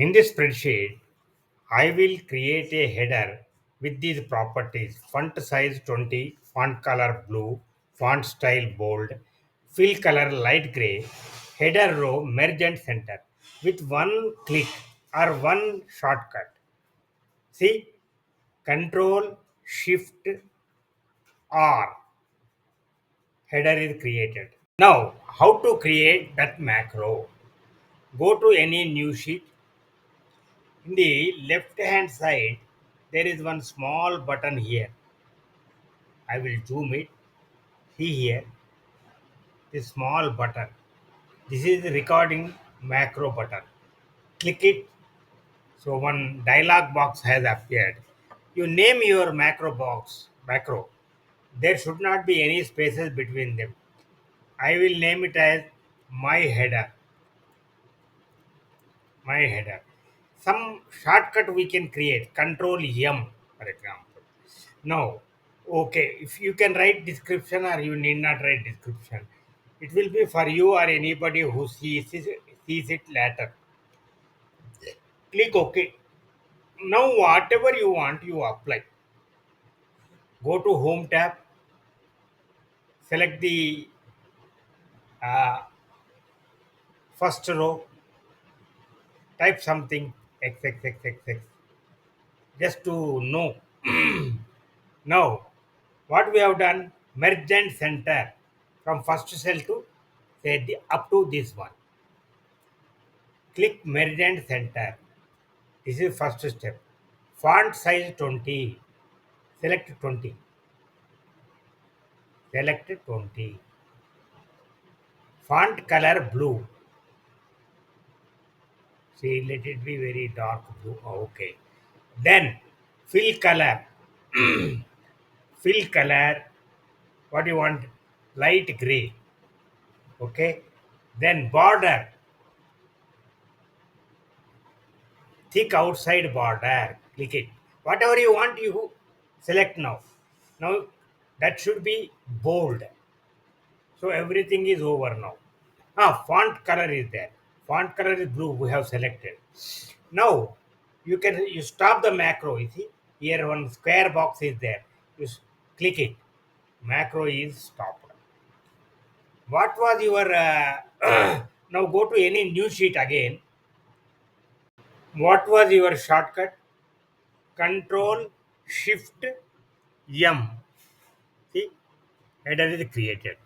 In this spreadsheet, I will create a header with these properties: font size 20, font color blue, font style bold, fill color light gray, header row merge and center with one click or one shortcut. See, Control Shift R, header is created. Now, how to create that macro? Go to any new sheet. In the left hand side, there is one small button here. I will zoom it. See here, this small button. This is the recording macro button. Click it. So one dialog box has appeared. You name your macro. There should not be any spaces between them. I will name it as my header. My header. Some shortcut we can create. Control M, for example. Now, okay, if you can write description or you need not write description, it will be for you or anybody who sees it later. Click OK. Now, whatever you want, you apply. Go to Home tab, select the uh, first row, type something XXXXX just to know. Now, what we have done, merge and center from first cell to say up to this one. Click merge and center. This is first step. Font size 20. Select 20. Select 20. Font color blue. See, let it be very dark blue. Okay. Then fill color. Fill color. What you want? Light gray. Okay. Then border. Thick outside border. Click it. Whatever you want, you select now. Now that should be bold. So everything is over now. Font color is there. Font color is blue. We have selected. Now you stop the macro. You see here one square box is there. Click it. Macro is stopped. What was your now go to any new sheet again. What was your shortcut? Control Shift M. See, header is created.